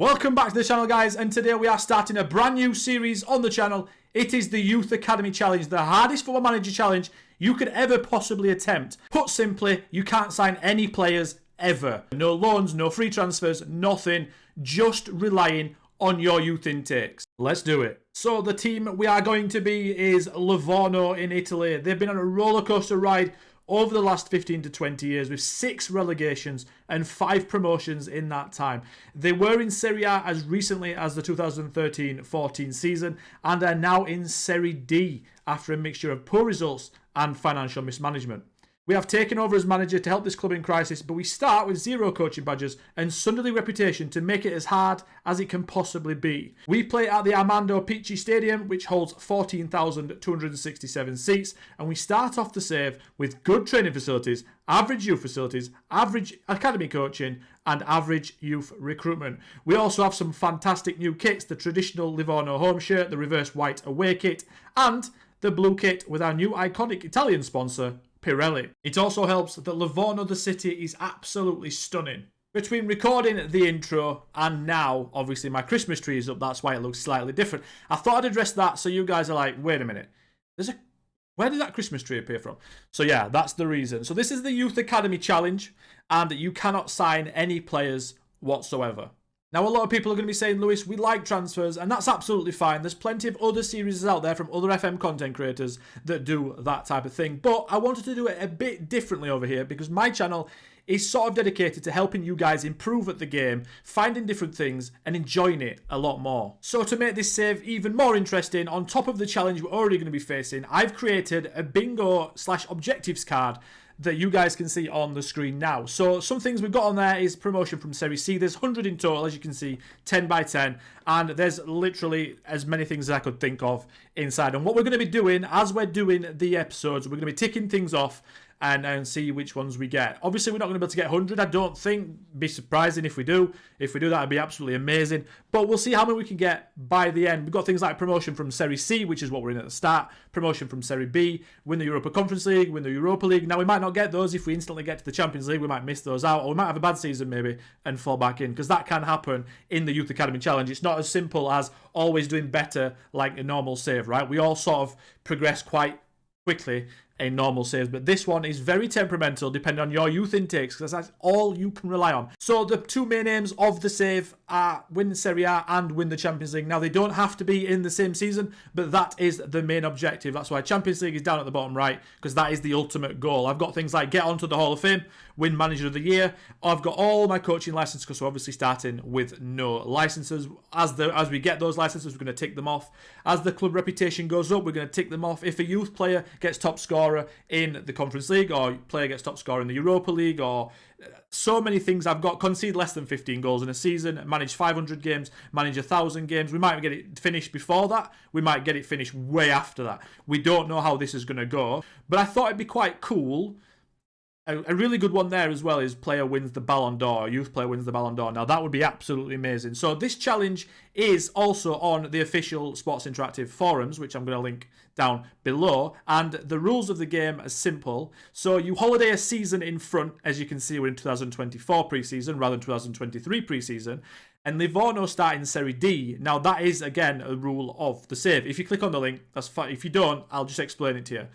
Welcome back to the channel, guys, and today we are starting a brand new series on the channel. It is the Youth Academy Challenge, the hardest football manager challenge you could ever possibly attempt. Put simply, you can't sign any players ever. No loans, no free transfers, nothing, just relying on your youth intakes. Let's do it. So the team we are going to be is Livorno in Italy. They've been on a roller coaster ride over the last 15 to 20 years with 6 relegations and 5 promotions in that time. They were in Serie A as recently as the 2013-14 season and are now in Serie D after a mixture of poor results and financial mismanagement. We have taken over as manager to help this club in crisis, but we start with 0 coaching badges and Sunderly reputation to make it as hard as it can possibly be. We play at the Armando Picci Stadium, which holds 14,267 seats, and we start off the save with good training facilities, average youth facilities, average academy coaching, and average youth recruitment. We also have some fantastic new kits, the traditional Livorno home shirt, the reverse white away kit, and the blue kit with our new iconic Italian sponsor, Pirelli. It also helps that Livorno, the city, is absolutely stunning. Between recording the intro and now, obviously my Christmas tree is up, that's why it looks slightly different. I thought I'd address that so you guys are like, wait a minute, where did that Christmas tree appear from? So yeah, that's the reason. So this is the Youth Academy Challenge, and you cannot sign any players whatsoever. Now, a lot of people are going to be saying, Lewis, we like transfers, and that's absolutely fine. There's plenty of other series out there from other FM content creators that do that type of thing. But I wanted to do it a bit differently over here because my channel is sort of dedicated to helping you guys improve at the game, finding different things, and enjoying it a lot more. So to make this save even more interesting, on top of the challenge we're already going to be facing, I've created a bingo/objectives card that you guys can see on the screen now. So some things we've got on there is promotion from Serie C. There's 100 in total, as you can see, 10 by 10, and there's literally as many things as I could think of inside. And what we're going to be doing as we're doing the episodes, we're going to be ticking things off and see which ones we get. Obviously, we're not going to be able to get 100, I don't think. Be surprising if we do. If we do, that would be absolutely amazing. But we'll see how many we can get by the end. We've got things like promotion from Serie C, which is what we're in at the start. Promotion from Serie B, win the Europa Conference League, win the Europa League. Now, we might not get those if we instantly get to the Champions League. We might miss those out, or we might have a bad season maybe and fall back in, because that can happen in the Youth Academy Challenge. It's not as simple as always doing better like a normal save, right? We all sort of progress quite quickly in normal saves, but this one is very temperamental depending on your youth intakes, because that's all you can rely on. So the two main aims of the save are win Serie A and win the Champions League. Now, they don't have to be in the same season, but that is the main objective. That's why Champions League is down at the bottom right, because that is the ultimate goal. I've got things like get onto the Hall of Fame, win Manager of the Year. I've got all my coaching licenses, because we're obviously starting with no licenses. As we get those licenses, we're going to tick them off. As the club reputation goes up, we're going to tick them off. If a youth player gets top scorer in the Conference League, or player gets top scorer in the Europa League, or so many things I've got, concede less than 15 goals in a season, manage 500 games, manage 1,000 games. We might get it finished before that. We might get it finished way after that. We don't know how this is going to go, but I thought it'd be quite cool. A really good one there as well is player wins the Ballon d'Or, youth player wins the Ballon d'Or. Now, that would be absolutely amazing. So this challenge is also on the official Sports Interactive forums, which I'm going to link down below. And the rules of the game are simple. So you holiday a season in front. As you can see, we're in 2024 pre-season rather than 2023 pre-season. And Livorno start in Serie D. Now, that is, again, a rule of the save. If you click on the link, that's fine. If you don't, I'll just explain it to you.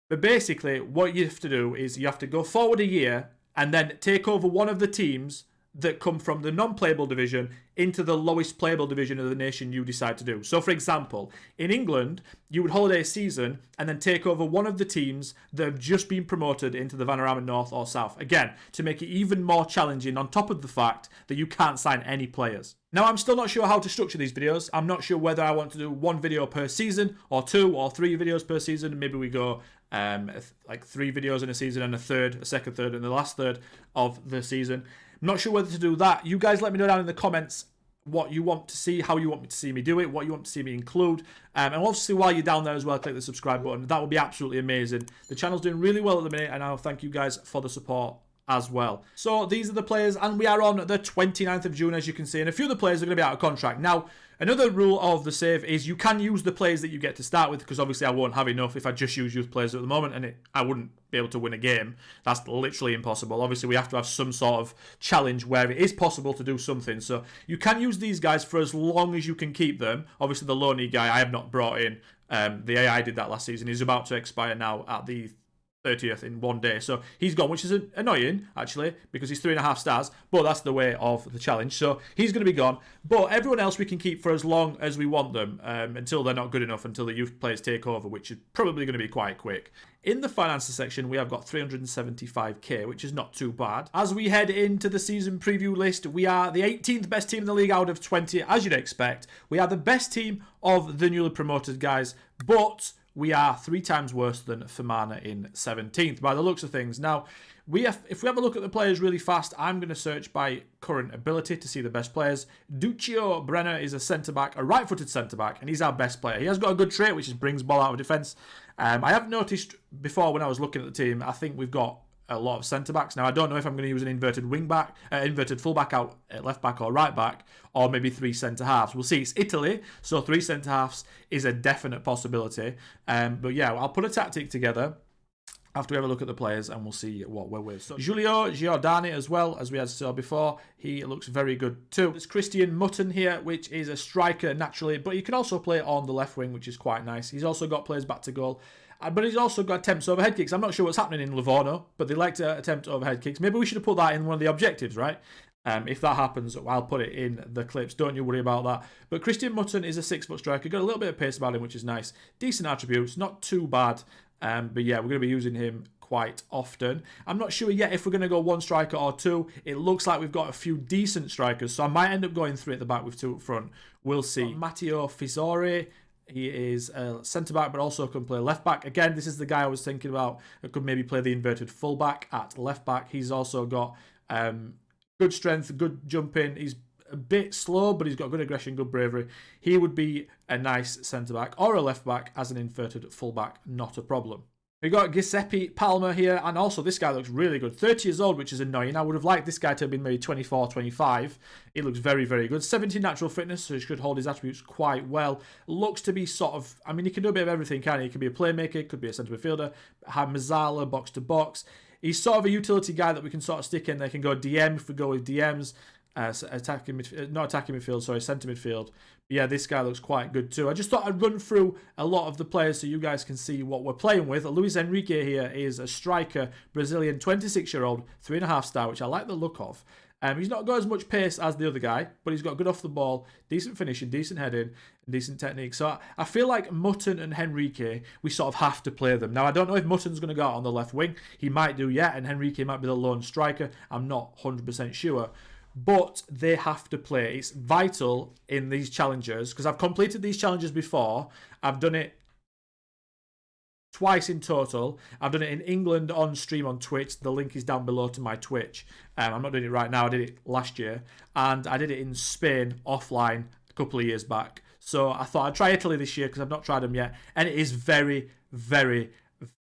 But basically, what you have to do is you have to go forward a year and then take over one of the teams that come from the non-playable division into the lowest playable division of the nation you decide to do. So, for example, in England, you would holiday a season and then take over one of the teams that have just been promoted into the Vanarama North or South. Again, to make it even more challenging on top of the fact that you can't sign any players. Now, I'm still not sure how to structure these videos. I'm not sure whether I want to do one video per season or 2 or 3 videos per season. Maybe we go like 3 videos in a season and a second third, and the last third of the season. I'm not sure whether to do that. You guys let me know down in the comments what you want to see, how you want me to see me do it, what you want to see me include. And obviously, while you're down there as well, click the subscribe button. That would be absolutely amazing. The channel's doing really well at the minute, and I'll thank you guys for the support as well. So these are the players, and we are on the 29th of June, as you can see, and a few of the players are going to be out of contract. Now, another rule of the save is you can use the players that you get to start with, because obviously I won't have enough if I just use youth players at the moment, and I wouldn't be able to win a game. That's literally impossible. Obviously, we have to have some sort of challenge where it is possible to do something. So you can use these guys for as long as you can keep them. Obviously, the Loney guy I have not brought in. The AI did that last season. He's about to expire now at the 30th in one day, so he's gone, which is annoying actually, because he's 3.5 stars, but that's the way of the challenge. So he's going to be gone, but everyone else we can keep for as long as we want them, until they're not good enough, until the youth players take over, which is probably going to be quite quick. In the finances section, we have got 375k, which is not too bad. As we head into the season preview list, we are the 18th best team in the league out of 20, as you'd expect. We are the best team of the newly promoted guys, but we are 3 times worse than Fermanagh in 17th by the looks of things. Now, if we have a look at the players really fast, I'm going to search by current ability to see the best players. Duccio Brenner is a centre-back, a right-footed centre-back, and he's our best player. He has got a good trait, which is brings ball out of defence. I have noticed before when I was looking at the team, I think we've got a lot of centre-backs. Now, I don't know if I'm going to use an inverted full-back out at left-back or right-back, or maybe 3 centre-halves. We'll see. It's Italy, so 3 centre-halves is a definite possibility. But yeah, I'll put a tactic together after we have a look at the players, and we'll see what we're with. So Giulio Giordani as well, as we had saw before, he looks very good too. There's Christian Mutton here, which is a striker naturally, but he can also play on the left wing, which is quite nice. He's also got players back to goal. But he's also got attempts over head kicks. I'm not sure what's happening in Livorno, but they like to attempt overhead kicks. Maybe we should have put that in one of the objectives, right? If that happens, I'll put it in the clips. Don't you worry about that. But Christian Mutton is a 6-foot striker. Got a little bit of pace about him, which is nice. Decent attributes, not too bad. But yeah, we're going to be using him quite often. I'm not sure yet if we're going to go 1 striker or 2. It looks like we've got a few decent strikers, so I might end up going 3 at the back with 2 up front. We'll see. Matteo Fisore. He is a centre-back, but also can play left-back. Again, this is the guy I was thinking about. That could maybe play the inverted full-back at left-back. He's also got good strength, good jumping. He's a bit slow, but he's got good aggression, good bravery. He would be a nice centre-back or a left-back as an inverted full-back, not a problem. We've got Giuseppe Palmer here, and also this guy looks really good. 30 years old, which is annoying. I would have liked this guy to have been maybe 24, 25. He looks very, very good. 70 natural fitness, so he should hold his attributes quite well. Looks to be sort of, I mean, he can do a bit of everything, can't he? He can be a playmaker, could be a centre midfielder, have Mazzala, box to box. He's sort of a utility guy that we can sort of stick in. They can go DM if we go with DMs. Attacking midfield, not attacking midfield, sorry, centre midfield. But yeah, this guy looks quite good too. I just thought I'd run through a lot of the players so you guys can see what we're playing with. Luis Enrique here is a striker, Brazilian, 26-year-old, 3.5 star, which I like the look of. He's not got as much pace as the other guy, but he's got good off the ball, decent finishing, decent heading, decent technique. So I feel like Mutton and Henrique, we sort of have to play them. Now, I don't know if Mutton's going to go out on the left wing. He might do yet, and Henrique might be the lone striker. I'm not 100% sure. But they have to play. It's vital in these challenges, because I've completed these challenges before. I've done it twice in total. I've done it in England on stream on Twitch. The link is down below to my Twitch. I'm not doing it right now. I did it last year. And I did it in Spain offline a couple of years back. So I thought I'd try Italy this year because I've not tried them yet. And it is very, very,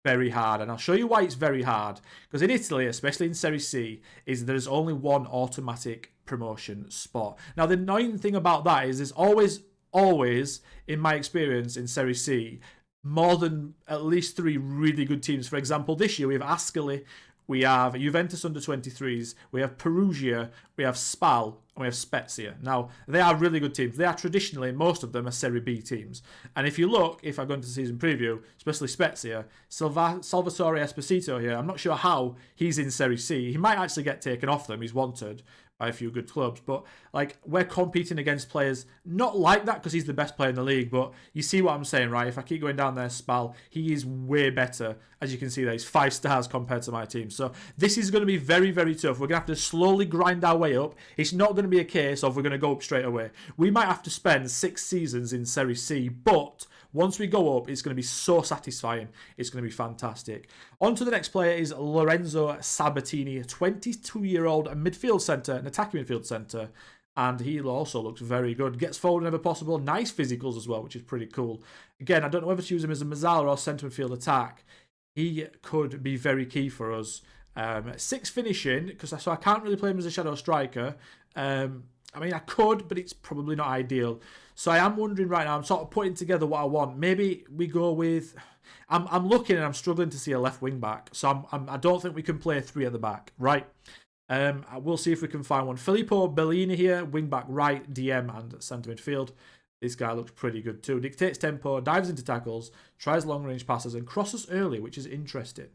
very hard, and I'll show you why it's very hard. Because in Italy, especially in Serie C, is there's only 1 automatic promotion spot. Now, the annoying thing about that is there's always, in my experience in Serie C, more than at least 3 really good teams. For example, this year we have Ascoli, we have Juventus under 23s, we have Perugia, we have Spal, and we have Spezia. Now, they are really good teams. They are traditionally, most of them are Serie B teams. And if you look, if I go into the season preview, especially Spezia, Salvatore Esposito here, I'm not sure how he's in Serie C. He might actually get taken off them. He's wanted by a few good clubs. But, like, we're competing against players not like that because he's the best player in the league. But you see what I'm saying, right? If I keep going down there, Spal, he is way better. As you can see there, he's 5 stars compared to my team. So this is going to be very, very tough. We're going to have to slowly grind our way up. It's not going to be a case of we're going to go up straight away. We might have to spend 6 seasons in Serie C, but once we go up, it's going to be so satisfying. It's going to be fantastic. On to the next player is Lorenzo Sabatini, a 22-year-old midfield centre, an attacking midfield centre, and he also looks very good. Gets forward whenever possible. Nice physicals as well, which is pretty cool. Again, I don't know whether to use him as a Mazzala or centre midfield attack. He could be very key for us. 6 finishing, so I can't really play him as a shadow striker. I mean, I could, but it's probably not ideal. So I am wondering right now, I'm sort of putting together what I want. Maybe we go with... I'm looking and I'm struggling to see a left wing back. So I don't think we can play 3 at the back, right? We'll see if we can find one. Filippo Bellini here, wing back right, DM and centre midfield. This guy looks pretty good too. Dictates tempo, dives into tackles, tries long range passes and crosses early, which is interesting.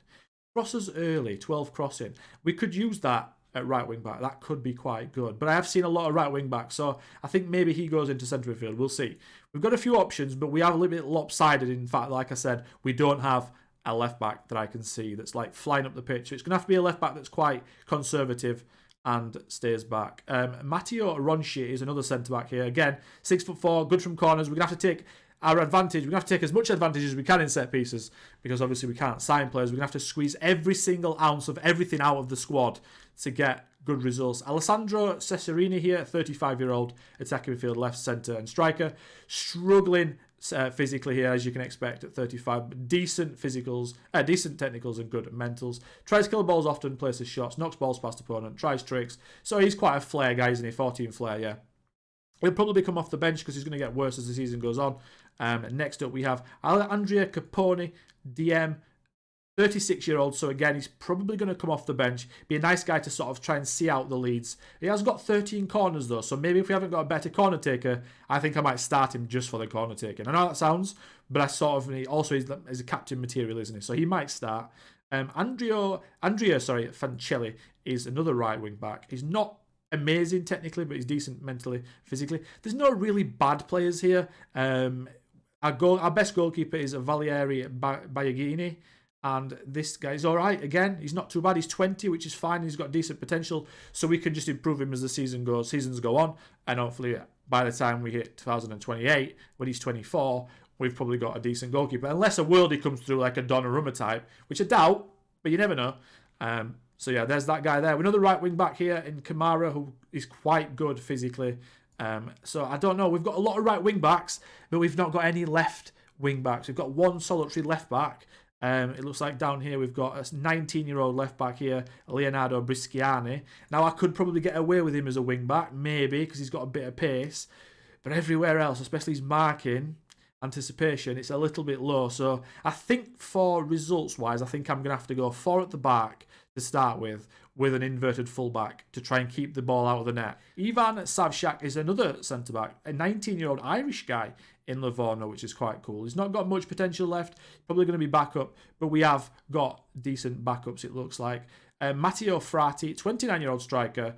Crosses early, 12 crossing. We could use that at right wing back. That could be quite good. But I have seen a lot of right wing backs, so I think maybe he goes into centre midfield. We'll see. We've got a few options, but we have a little bit lopsided. In fact, like I said, we don't have a left back that I can see that's like flying up the pitch. So it's going to have to be a left back that's quite conservative and stays back. Matteo Ronchi is another centre back here. Again, 6'4", good from corners. We're going to have to take our advantage. We're going to have to take as much advantage as we can in set pieces because obviously we can't sign players. We're going to have to squeeze every single ounce of everything out of the squad to get good results. Alessandro Cesarini here, 35-year-old attacking midfield, left, centre and striker. Struggling physically here, as you can expect at 35. But decent physicals, decent technicals and good mentals. Tries to kill balls often, places shots, knocks balls past opponent, tries tricks. So he's quite a flair guy, isn't he? 14 flair, yeah. He'll probably come off the bench because he's going to get worse as the season goes on. Next up we have Andrea Capone, DM, 36-year-old. So again, he's probably going to come off the bench. Be a nice guy to sort of try and see out the leads. He has got 13 corners though. So maybe if we haven't got a better corner taker, I think I might start him just for the corner taking. I know how that sounds, but I sort of, also he's a captain material, isn't he? So he might start. Andrea Fancelli is another right wing back. He's not amazing technically, but he's decent mentally, physically. There's no really bad players here. Our best goalkeeper is Valieri Bayaghini, and this guy's all right. Again, he's not too bad. He's 20, which is fine. He's got decent potential, so we can just improve him as the seasons go on, and hopefully by the time we hit 2028, when he's 24, we've probably got a decent goalkeeper, unless a worldie comes through like a Donnarumma type, which I doubt, but you never know. So yeah, there's that guy there. Another right wing back here in Kamara, who is quite good physically. So I don't know. We've got a lot of right wing backs, but we've not got any left wing backs. We've got one solitary left back. It looks like down here we've got a 19-year-old left back here, Leonardo Brisciani. Now I could probably get away with him as a wing back, maybe, because he's got a bit of pace. But everywhere else, especially his marking, anticipation, it's a little bit low. So I think for results-wise, I think I'm going to have to go 4 at the back to start with an inverted fullback to try and keep the ball out of the net. Ivan Savchak is another centre-back, a 19-year-old Irish guy in Livorno, which is quite cool. He's not got much potential left, probably going to be backup, but we have got decent backups, it looks like. Matteo Frati, 29-year-old striker,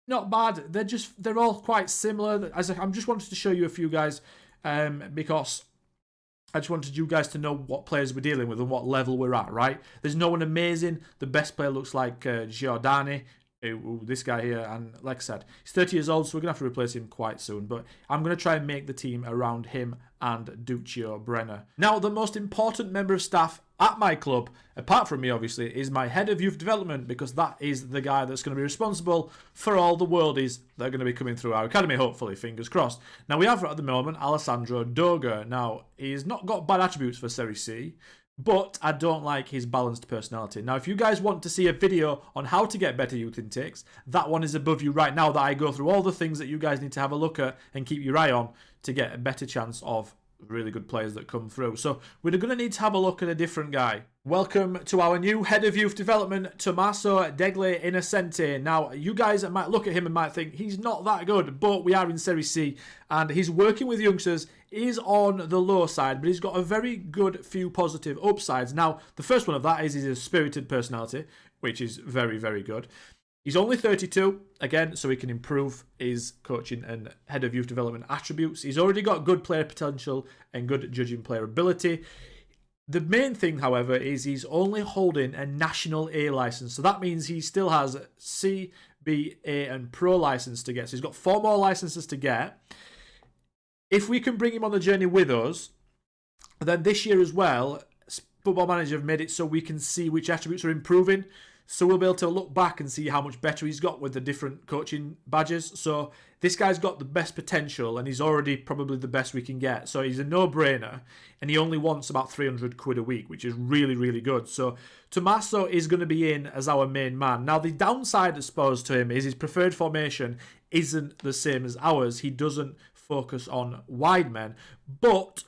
not bad. They're all quite similar. I'm just wanted to show you a few guys because I just wanted you guys to know what players we're dealing with and what level we're at, right? There's no one amazing. The best player looks like Giordani, this guy here. And like I said, he's 30 years old, so we're going to have to replace him quite soon. But I'm going to try and make the team around him and Duccio Brenner. Now, the most important member of staff at my club, apart from me obviously, is my head of youth development, because that is the guy that's going to be responsible for all the worldies that are going to be coming through our academy, hopefully, fingers crossed. Now, we have at the moment Alessandro Doga. Now, he's not got bad attributes for Serie C, but I don't like his balanced personality. Now, if you guys want to see a video on how to get better youth intakes, that one is above you right now, that I go through all the things that you guys need to have a look at and keep your eye on to get a better chance of really good players that come through. So we're going to need to have a look at a different guy. Welcome to our new head of youth development, Tommaso Degli Innocenti. Now, you guys might look at him and might think he's not that good, but we are in Serie C and he's working with youngsters. Is on the low side, but he's got a very good few positive upsides. Now, the first one of that is his spirited personality, which is very, very good. He's only 32, again, so he can improve his coaching and head of youth development attributes. He's already got good player potential and good judging player ability. The main thing, however, is he's only holding a National A license. So that means he still has C, B, A, and Pro license to get. So he's got 4 more licenses to get. If we can bring him on the journey with us, then this year as well, Football Manager have made it so we can see which attributes are improving. So we'll be able to look back and see how much better he's got with the different coaching badges. So this guy's got the best potential, and he's already probably the best we can get. So he's a no-brainer, and he only wants about 300 quid a week, which is really, really good. So Tommaso is going to be in as our main man. Now, the downside, I suppose, to him is his preferred formation isn't the same as ours. He doesn't focus on wide men, but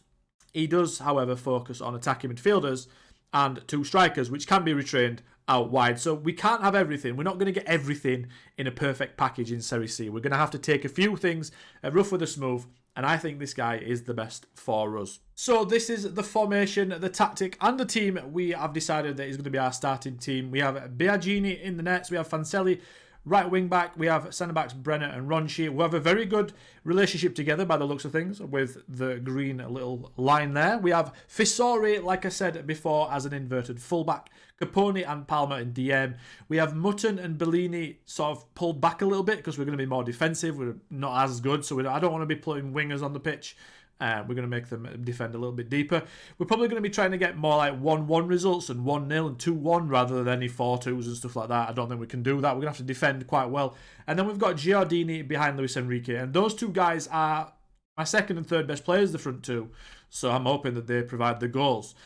he does, however, focus on attacking midfielders and 2 strikers, which can be retrained out wide. So we can't have everything. We're not going to get everything in a perfect package in Serie C. We're going to have to take a few things rough with a smooth, and I think this guy is the best for us. So this is the formation, the tactic, and the team we have decided that is going to be our starting team. We have Biagini in the nets. We have Fancelli, right wing back. We have centre backs Brenner and Ronchi. We have a very good relationship together by the looks of things with the green little line there. We have Fissori, like I said before, as an inverted fullback. Capone and Palmer in DM. We have Mutton and Bellini sort of pulled back a little bit because we're going to be more defensive. We're not as good, so I don't want to be putting wingers on the pitch. We're going to make them defend a little bit deeper. We're probably going to be trying to get more like 1-1 results and 1-0 and 2-1 rather than any 4-2s and stuff like that. I don't think we can do that. We're going to have to defend quite well. And then we've got Giardini behind Luis Enrique. And those 2 guys are my second and third best players, the front 2. So I'm hoping that they provide the goals.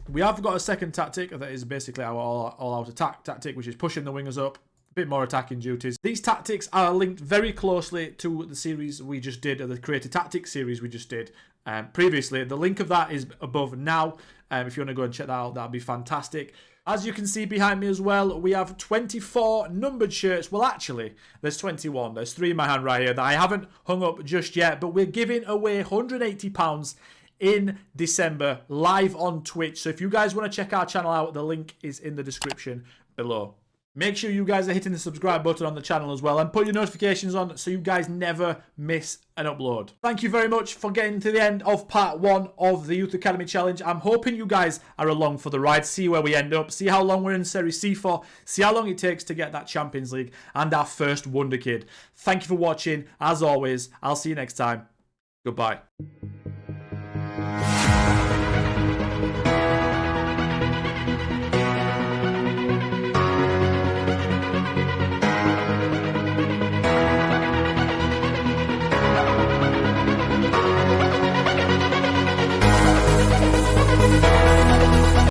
We have got a second tactic that is basically our all-out attack tactic, which is pushing the wingers up. Bit more attacking duties. These tactics are linked very closely to the series we just did, or the Creative Tactics series we just did previously. The link of that is above now. If you want to go and check that out, that'd be fantastic. As you can see behind me as well, we have 24 numbered shirts. Well, actually, there's 21. There's 3 in my hand right here that I haven't hung up just yet, but we're giving away £180 in December live on Twitch. So if you guys want to check our channel out, the link is in the description below. Make sure you guys are hitting the subscribe button on the channel as well, and put your notifications on so you guys never miss an upload. Thank you very much for getting to the end of part 1 of the Youth Academy Challenge. I'm hoping you guys are along for the ride, see where we end up, see how long we're in Serie C for, see how long it takes to get that Champions League and our first Wonder Kid. Thank you for watching. As always, I'll see you next time. Goodbye.